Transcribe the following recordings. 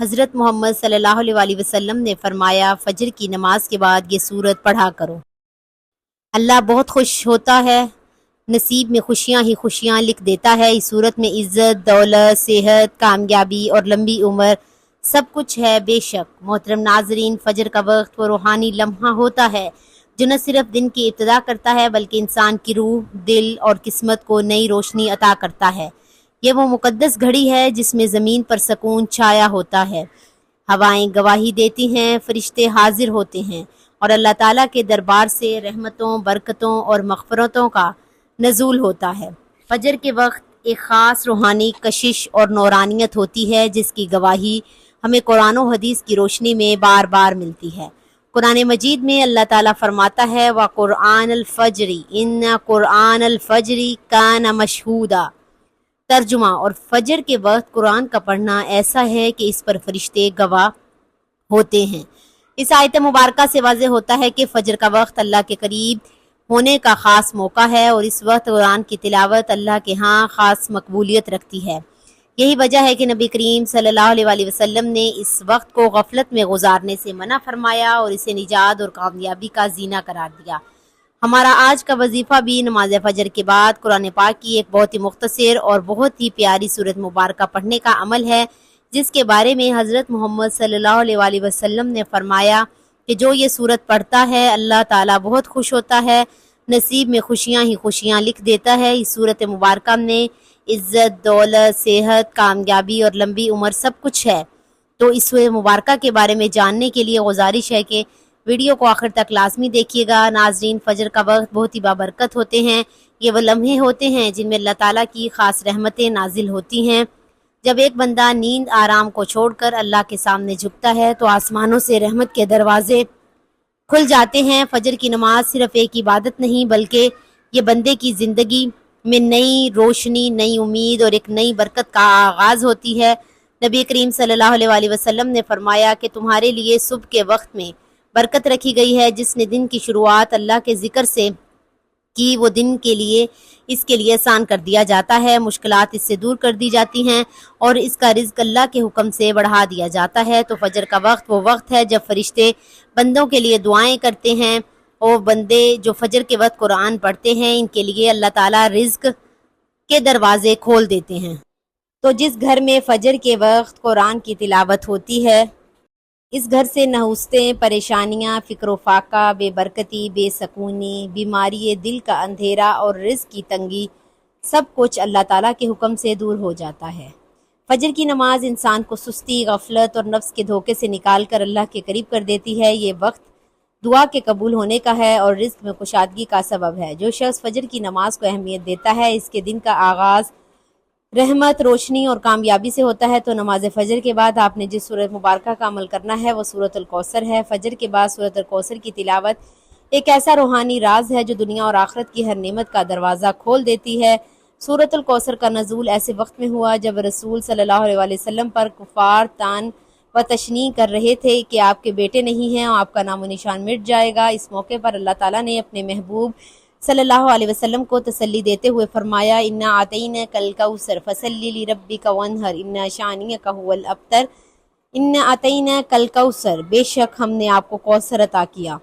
حضرت محمد صلی اللہ علیہ وسلم نے فرمایا، فجر کی نماز کے بعد یہ سورت پڑھا کرو۔ اللہ بہت خوش ہوتا ہے، نصیب میں خوشیاں ہی خوشیاں لکھ دیتا ہے۔ اس سورت میں عزت، دولت، صحت، کامیابی اور لمبی عمر سب کچھ ہے۔ بے شک محترم ناظرین، فجر کا وقت وہ روحانی لمحہ ہوتا ہے جو نہ صرف دن کی ابتدا کرتا ہے بلکہ انسان کی روح، دل اور قسمت کو نئی روشنی عطا کرتا ہے۔ یہ وہ مقدس گھڑی ہے جس میں زمین پر سکون چھایا ہوتا ہے، ہوائیں گواہی دیتی ہیں، فرشتے حاضر ہوتے ہیں اور اللہ تعالیٰ کے دربار سے رحمتوں، برکتوں اور مغفرتوں کا نزول ہوتا ہے۔ فجر کے وقت ایک خاص روحانی کشش اور نورانیت ہوتی ہے جس کی گواہی ہمیں قرآن و حدیث کی روشنی میں بار بار ملتی ہے۔ قرآن مجید میں اللہ تعالیٰ فرماتا ہے وَقُرْآنَ الْفَجْرِ إِنَّ قُرْآنَ الْفَجْرِ كَانَ مَشْهُودًا۔ ترجمہ، اور فجر کے وقت قرآن کا پڑھنا ایسا ہے کہ اس پر فرشتے گواہ ہوتے ہیں۔ اس آیت مبارکہ سے واضح ہوتا ہے کہ فجر کا وقت اللہ کے قریب ہونے کا خاص موقع ہے اور اس وقت قرآن کی تلاوت اللہ کے ہاں خاص مقبولیت رکھتی ہے۔ یہی وجہ ہے کہ نبی کریم صلی اللہ علیہ وسلم نے اس وقت کو غفلت میں گزارنے سے منع فرمایا اور اسے نجات اور کامیابی کا زینہ قرار دیا۔ ہمارا آج کا وظیفہ بھی نماز فجر کے بعد قرآن پاک کی ایک بہت ہی مختصر اور بہت ہی پیاری سورت مبارکہ پڑھنے کا عمل ہے، جس کے بارے میں حضرت محمد صلی اللہ علیہ وسلم نے فرمایا کہ جو یہ سورت پڑھتا ہے اللہ تعالیٰ بہت خوش ہوتا ہے، نصیب میں خوشیاں ہی خوشیاں لکھ دیتا ہے۔ اس سورت مبارکہ میں عزت، دولت، صحت، کامیابی اور لمبی عمر سب کچھ ہے۔ تو اس سورہ مبارکہ کے بارے میں جاننے کے لیے گزارش ہے کہ ویڈیو کو آخر تک لازمی دیکھیے گا۔ ناظرین، فجر کا وقت بہت ہی بابرکت ہوتے ہیں۔ یہ وہ لمحے ہوتے ہیں جن میں اللہ تعالیٰ کی خاص رحمتیں نازل ہوتی ہیں۔ جب ایک بندہ نیند آرام کو چھوڑ کر اللہ کے سامنے جھکتا ہے تو آسمانوں سے رحمت کے دروازے کھل جاتے ہیں۔ فجر کی نماز صرف ایک عبادت نہیں بلکہ یہ بندے کی زندگی میں نئی روشنی، نئی امید اور ایک نئی برکت کا آغاز ہوتی ہے۔ نبی کریم صلی اللہ علیہ وسلم نے فرمایا کہ تمہارے لیے صبح کے وقت میں برکت رکھی گئی ہے۔ جس نے دن کی شروعات اللہ کے ذکر سے کی وہ دن کے لیے اس کے لیے آسان کر دیا جاتا ہے، مشکلات اس سے دور کر دی جاتی ہیں اور اس کا رزق اللہ کے حکم سے بڑھا دیا جاتا ہے۔ تو فجر کا وقت وہ وقت ہے جب فرشتے بندوں کے لیے دعائیں کرتے ہیں اور بندے جو فجر کے وقت قرآن پڑھتے ہیں ان کے لیے اللہ تعالیٰ رزق کے دروازے کھول دیتے ہیں۔ تو جس گھر میں فجر کے وقت قرآن کی تلاوت ہوتی ہے اس گھر سے نحوستیں، پریشانیاں، فکر و فاقہ، بے برکتی، بے سکونی، بیماری دل کا اندھیرا اور رزق کی تنگی سب کچھ اللہ تعالیٰ کے حکم سے دور ہو جاتا ہے۔ فجر کی نماز انسان کو سستی، غفلت اور نفس کے دھوکے سے نکال کر اللہ کے قریب کر دیتی ہے۔ یہ وقت دعا کے قبول ہونے کا ہے اور رزق میں کشادگی کا سبب ہے۔ جو شخص فجر کی نماز کو اہمیت دیتا ہے اس کے دن کا آغاز رحمت، روشنی اور کامیابی سے ہوتا ہے۔ تو نماز فجر کے بعد آپ نے جس سورۃ مبارکہ کا عمل کرنا ہے وہ سورۃ الکوثر ہے۔ فجر کے بعد سورۃ الکوثر کی تلاوت ایک ایسا روحانی راز ہے جو دنیا اور آخرت کی ہر نعمت کا دروازہ کھول دیتی ہے۔ سورۃ الکوثر کا نزول ایسے وقت میں ہوا جب رسول صلی اللہ علیہ وسلم پر کفار طعن و تشنیع کر رہے تھے کہ آپ کے بیٹے نہیں ہیں اور آپ کا نام و نشان مٹ جائے گا۔ اس موقع پر اللہ تعالیٰ نے اپنے محبوب صلی اللہ علیہ وسلم کو تسلی دیتے ہوئے فرمایا انا اعطیناک الکوثر فصلی لربک وانحر ان شانئک هو الابتر۔ انا اعطیناک الکوثر، بے شک ہم نے آپ کو کوثر عطا کیا۔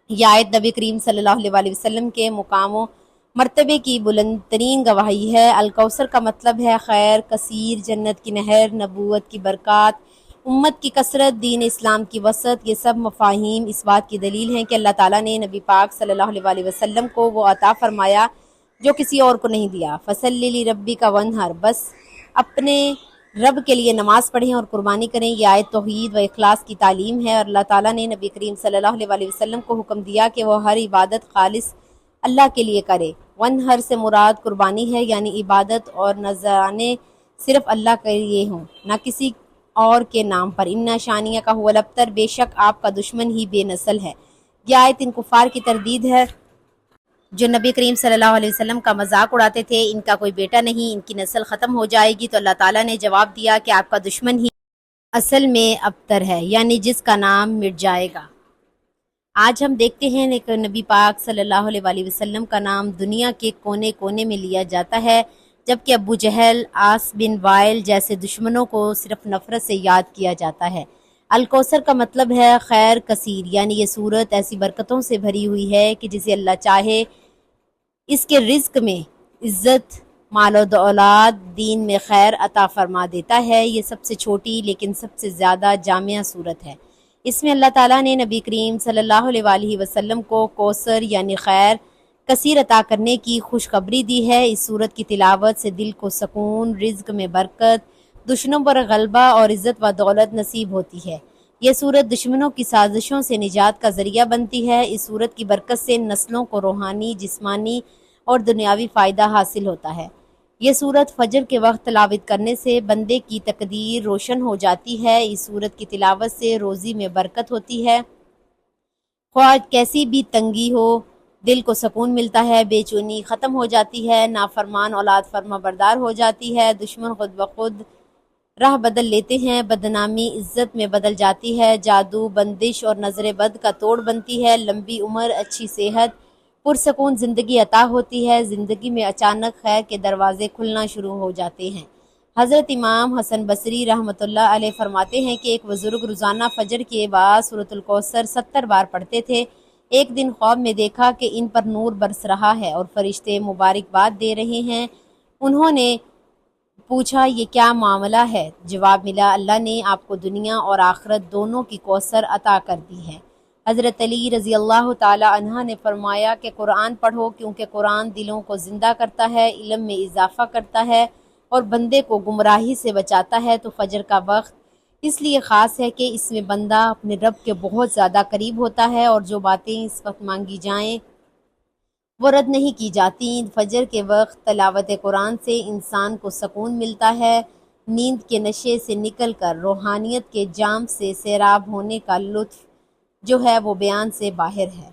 یہ آیت نبی کریم صلی اللہ علیہ وسلم کے مقام و مرتبے کی بلند ترین گواہی ہے۔ الکوثر کا مطلب ہے خیر کثیر، جنت کی نہر، نبوت کی برکات، امت کی کثرت، دین اسلام کی وسعت۔ یہ سب مفاہیم اس بات کی دلیل ہیں کہ اللہ تعالیٰ نے نبی پاک صلی اللہ علیہ وسلم کو وہ عطا فرمایا جو کسی اور کو نہیں دیا۔ فصلی لربک وانحر، بس اپنے رب کے لیے نماز پڑھیں اور قربانی کریں۔ یہ آیت توحید و اخلاص کی تعلیم ہے اور اللہ تعالیٰ نے نبی کریم صلی اللہ علیہ وسلم کو حکم دیا کہ وہ ہر عبادت خالص اللہ کے لیے کرے۔ وانحر سے مراد قربانی ہے، یعنی عبادت اور نذرانے صرف اللہ کے لیے ہوں، نہ کسی اور کے نام پر۔ ان شانیہ کا هو الابتر، بے شک آپ کا دشمن ہی بے نسل ہے۔ یہ آیت ان کفار کی تردید ہے جو نبی کریم صلی اللہ علیہ وسلم کا مذاق اڑاتے تھے۔ ان کا کوئی بیٹا نہیں، ان کی نسل ختم ہو جائے گی۔ تو اللہ تعالیٰ نے جواب دیا کہ آپ کا دشمن ہی اصل میں ابتر ہے، یعنی جس کا نام مٹ جائے گا۔ آج ہم دیکھتے ہیں کہ نبی پاک صلی اللہ علیہ وسلم کا نام دنیا کے کونے کونے میں لیا جاتا ہے، جبکہ ابو جہل، عاص بن وائل جیسے دشمنوں کو صرف نفرت سے یاد کیا جاتا ہے۔ الکوثر کا مطلب ہے خیر کثیر، یعنی یہ سورت ایسی برکتوں سے بھری ہوئی ہے کہ جسے اللہ چاہے اس کے رزق میں عزت، مال و دولت، دین میں خیر عطا فرما دیتا ہے۔ یہ سب سے چھوٹی لیکن سب سے زیادہ جامع صورت ہے۔ اس میں اللہ تعالیٰ نے نبی کریم صلی اللہ علیہ وآلہ وسلم کو کوثر یعنی خیر کثیر عطا کرنے کی خوشخبری دی ہے۔ اس صورت کی تلاوت سے دل کو سکون، رزق میں برکت، دشمنوں پر غلبہ اور عزت و دولت نصیب ہوتی ہے۔ یہ صورت دشمنوں کی سازشوں سے نجات کا ذریعہ بنتی ہے۔ اس صورت کی برکت سے نسلوں کو روحانی، جسمانی اور دنیاوی فائدہ حاصل ہوتا ہے۔ یہ صورت فجر کے وقت تلاوت کرنے سے بندے کی تقدیر روشن ہو جاتی ہے۔ اس صورت کی تلاوت سے روزی میں برکت ہوتی ہے۔ خواہ کیسی بھی تنگی ہو، دل کو سکون ملتا ہے، بے چینی ختم ہو جاتی ہے، نافرمان اولاد فرما بردار ہو جاتی ہے، دشمن خود بخود راہ بدل لیتے ہیں، بدنامی عزت میں بدل جاتی ہے، جادو، بندش اور نظر بد کا توڑ بنتی ہے، لمبی عمر، اچھی صحت، پرسکون زندگی عطا ہوتی ہے، زندگی میں اچانک خیر کے دروازے کھلنا شروع ہو جاتے ہیں۔ حضرت امام حسن بصری رحمۃ اللہ علیہ فرماتے ہیں کہ ایک بزرگ روزانہ فجر کے بعد سورۃ الکوثر 70 بار پڑھتے تھے۔ ایک دن خواب میں دیکھا کہ ان پر نور برس رہا ہے اور فرشتے مبارکباد دے رہے ہیں۔ انہوں نے پوچھا یہ کیا معاملہ ہے؟ جواب ملا اللہ نے آپ کو دنیا اور آخرت دونوں کی کوثر عطا کر دی ہے۔ حضرت علی رضی اللہ تعالی عنہ نے فرمایا کہ قرآن پڑھو کیونکہ قرآن دلوں کو زندہ کرتا ہے، علم میں اضافہ کرتا ہے اور بندے کو گمراہی سے بچاتا ہے۔ تو فجر کا وقت اس لیے خاص ہے کہ اس میں بندہ اپنے رب کے بہت زیادہ قریب ہوتا ہے اور جو باتیں اس وقت مانگی جائیں وہ رد نہیں کی جاتی۔ فجر کے وقت تلاوت قرآن سے انسان کو سکون ملتا ہے، نیند کے نشے سے نکل کر روحانیت کے جام سے سیراب ہونے کا لطف جو ہے وہ بیان سے باہر ہے۔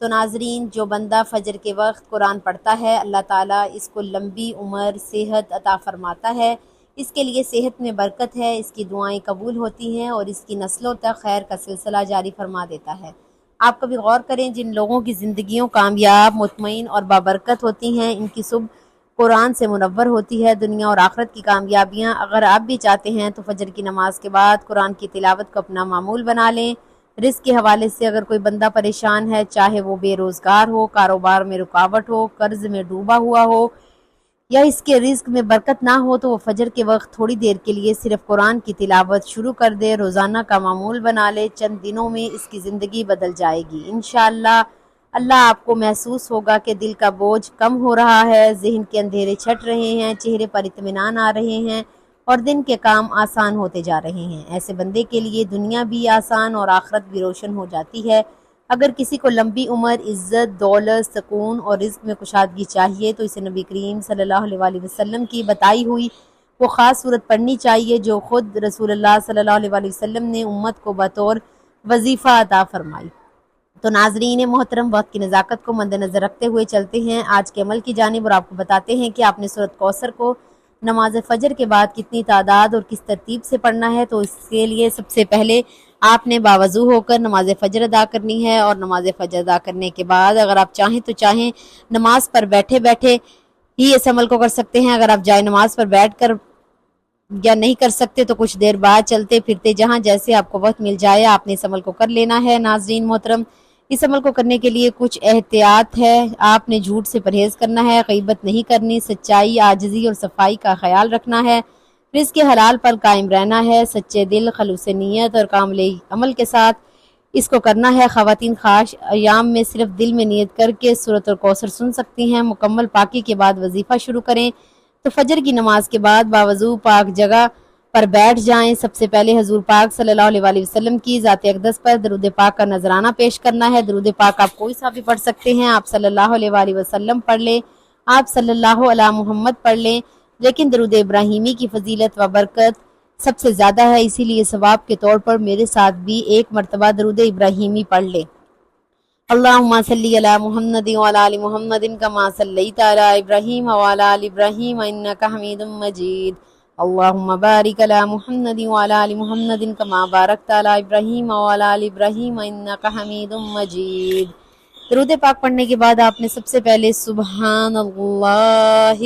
تو ناظرین جو بندہ فجر کے وقت قرآن پڑھتا ہے اللہ تعالیٰ اس کو لمبی عمر، صحت عطا فرماتا ہے۔ اس کے لیے صحت میں برکت ہے، اس کی دعائیں قبول ہوتی ہیں اور اس کی نسلوں تک خیر کا سلسلہ جاری فرما دیتا ہے۔ آپ کبھی غور کریں جن لوگوں کی زندگیوں کامیاب، مطمئن اور بابرکت ہوتی ہیں، ان کی صبح قرآن سے منور ہوتی ہے۔ دنیا اور آخرت کی کامیابیاں اگر آپ بھی چاہتے ہیں تو فجر کی نماز کے بعد قرآن کی تلاوت کو اپنا معمول بنا لیں۔ رزق کے حوالے سے اگر کوئی بندہ پریشان ہے، چاہے وہ بے روزگار ہو، کاروبار میں رکاوٹ ہو، قرض میں ڈوبا ہوا ہو یا اس کے رزق میں برکت نہ ہو، تو وہ فجر کے وقت تھوڑی دیر کے لیے صرف قرآن کی تلاوت شروع کر دے، روزانہ کا معمول بنا لے، چند دنوں میں اس کی زندگی بدل جائے گی۔ انشاءاللہ اللہ آپ کو محسوس ہوگا کہ دل کا بوجھ کم ہو رہا ہے، ذہن کے اندھیرے چھٹ رہے ہیں، چہرے پر اطمینان آ رہے ہیں اور دن کے کام آسان ہوتے جا رہے ہیں۔ ایسے بندے کے لیے دنیا بھی آسان اور آخرت بھی روشن ہو جاتی ہے۔ اگر کسی کو لمبی عمر، عزت، دولت، سکون اور رزق میں کشادگی چاہیے تو اسے نبی کریم صلی اللہ علیہ وآلہ وسلم کی بتائی ہوئی وہ خاص صورت پڑھنی چاہیے جو خود رسول اللہ صلی اللہ علیہ وآلہ وسلم نے امت کو بطور وظیفہ عطا فرمائی۔ تو ناظرین محترم، وقت کی نزاکت کو مد نظر رکھتے ہوئے چلتے ہیں آج کے عمل کی جانب اور آپ کو بتاتے ہیں کہ آپ نے سورۃ کوثر کو نماز فجر کے بعد کتنی تعداد اور کس ترتیب سے پڑھنا ہے۔ تو اس کے لیے سب سے پہلے آپ نے باوضو ہو کر نماز فجر ادا کرنی ہے اور نماز فجر ادا کرنے کے بعد اگر آپ چاہیں تو نماز پر بیٹھے بیٹھے ہی اس عمل کو کر سکتے ہیں۔ اگر آپ جائے نماز پر بیٹھ کر یا نہیں کر سکتے تو کچھ دیر بعد چلتے پھرتے جہاں جیسے آپ کو وقت مل جائے آپ نے اس عمل کو کر لینا ہے۔ ناظرین محترم، اس عمل کو کرنے کے لیے کچھ احتیاط ہے۔ آپ نے جھوٹ سے پرہیز کرنا ہے، غیبت نہیں کرنی، سچائی، عاجزی اور صفائی کا خیال رکھنا ہے، رزق کے حلال پر قائم رہنا ہے، سچے دل، خلوص نیت اور کامل عمل کے ساتھ اس کو کرنا ہے۔ خواتین خاص ایام میں صرف دل میں نیت کر کے سورۃ الکوثر سن سکتی ہیں۔ مکمل پاکی کے بعد وظیفہ شروع کریں تو فجر کی نماز کے بعد باوضو پاک جگہ پر بیٹھ جائیں۔ سب سے پہلے حضور پاک صلی اللہ علیہ وآلہ وسلم کی ذات اقدس پر درود پاک کا نذرانہ پیش کرنا ہے۔ درود پاک آپ کوئی سا بھی پڑھ سکتے ہیں، آپ صلی اللہ علیہ وآلہ وسلم پڑھ لیں، آپ صلی اللہ علیہ محمد پڑھ لیں، لیکن درود ابراہیمی کی فضیلت و برکت سب سے زیادہ ہے، اسی لیے ثواب کے طور پر میرے ساتھ بھی ایک مرتبہ درود ابراہیمی پڑھ لیں۔ اللہم صلی علی محمد وعلی آل محمد کما صلیت علی ابراہیم وعلی آل ابراہیم انک حمید مجید۔ اللہم بارک علی محمد وعلی آل محمد کما بارکت علی ابراہیم وعلی آل ابراہیم انک حمید مجید۔ درود پاک پڑھنے کے بعد آپ نے سب سے پہلے سبحان اللہ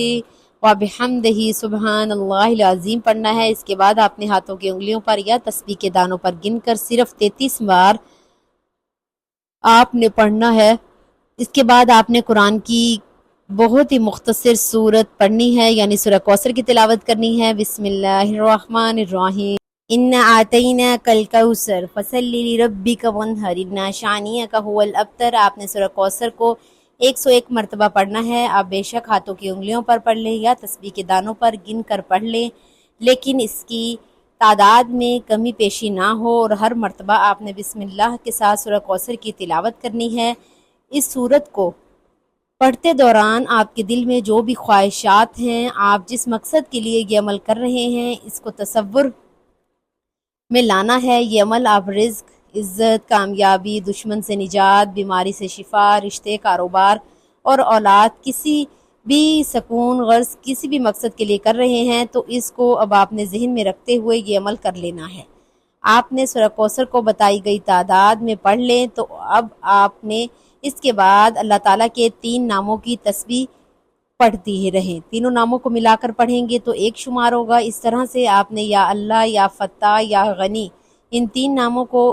و بحمدہ سبحان اللہ العظیم پڑھنا ہے۔ اس کے بعد آپ نے ہاتھوں کی انگلیوں پر یا تسبیح کے دانوں پر گن کر صرف 33 بار آپ نے پڑھنا ہے۔ اس کے بعد آپ نے قرآن کی بہت ہی مختصر سورت پڑھنی ہے، یعنی سورہ کوثر کی تلاوت کرنی ہے۔ بسم اللہ الرحمن الرحیم اِنَّا أَعْطَيْنَاكَ الْكَوْثَرَ فَصَلِّ لِرَبِّكَ وَانْحَرْ إِنَّ شَانِئَكَ هُوَ الْأَبْتَرُ۔ آپ نے سورہ کوثر کو 101 مرتبہ پڑھنا ہے۔ آپ بے شک ہاتھوں کی انگلیوں پر پڑھ لیں یا تسبیح کے دانوں پر گن کر پڑھ لیں، لیکن اس کی تعداد میں کمی پیشی نہ ہو، اور ہر مرتبہ آپ نے بسم اللہ کے ساتھ سورہ کوثر کی تلاوت کرنی ہے۔ اس سورت کو پڑھتے دوران آپ کے دل میں جو بھی خواہشات ہیں، آپ جس مقصد کے لیے یہ عمل کر رہے ہیں، اس کو تصور میں لانا ہے۔ یہ عمل آپ رزق، عزت، کامیابی، دشمن سے نجات، بیماری سے شفا، رشتے، کاروبار اور اولاد، کسی بھی سکون، غرض کسی بھی مقصد کے لیے کر رہے ہیں، تو اس کو اب آپ نے ذہن میں رکھتے ہوئے یہ عمل کر لینا ہے۔ آپ نے سورہ کوثر کو بتائی گئی تعداد میں پڑھ لیں، تو اب آپ نے اس کے بعد اللہ تعالیٰ کے 3 ناموں کی تسبیح پڑھتی ہی رہیں۔ تینوں ناموں کو ملا کر پڑھیں گے تو ایک شمار ہوگا۔ اس طرح سے آپ نے یا اللہ، یا فتح، یا غنی، ان 3 ناموں کو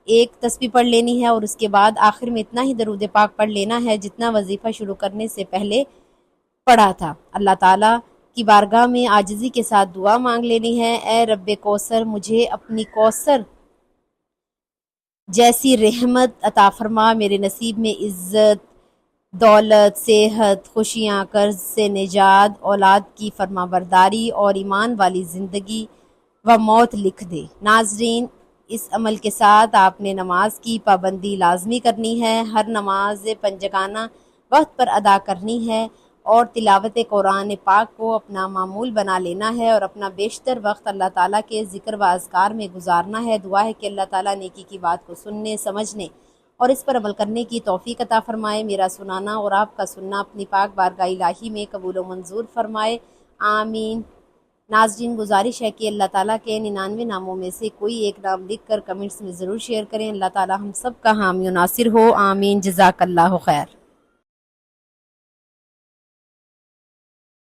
ایک تسبیح پڑھ لینی ہے، اور اس کے بعد آخر میں اتنا ہی درود پاک پڑھ لینا ہے جتنا وظیفہ شروع کرنے سے پہلے پڑھا تھا۔ اللہ تعالیٰ کی بارگاہ میں عاجزی کے ساتھ دعا مانگ لینی ہے، اے رب کوثر، مجھے اپنی کوثر جیسی رحمت عطا فرما، میرے نصیب میں عزت، دولت، صحت، خوشیاں، قرض سے نجات، اولاد کی فرما برداری اور ایمان والی زندگی و موت لکھ دے۔ ناظرین، اس عمل کے ساتھ آپ نے نماز کی پابندی لازمی کرنی ہے، ہر نماز پنجگانہ وقت پر ادا کرنی ہے، اور تلاوت قرآن پاک کو اپنا معمول بنا لینا ہے، اور اپنا بیشتر وقت اللہ تعالیٰ کے ذکر و اذکار میں گزارنا ہے۔ دعا ہے کہ اللہ تعالیٰ نیکی کی بات کو سننے، سمجھنے اور اس پر عمل کرنے کی توفیق عطا فرمائے۔ میرا سنانا اور آپ کا سننا اپنی پاک بارگاہ الہی میں قبول و منظور فرمائے، آمین۔ ناظرین، گزارش ہے کہ اللہ تعالیٰ کے 99 ناموں میں سے کوئی ایک نام لکھ کر کمنٹس میں ضرور شیئر کریں۔ اللہ تعالیٰ ہم سب کا حامی و ناصر ہو، آمین۔ جزاک اللہ خیر۔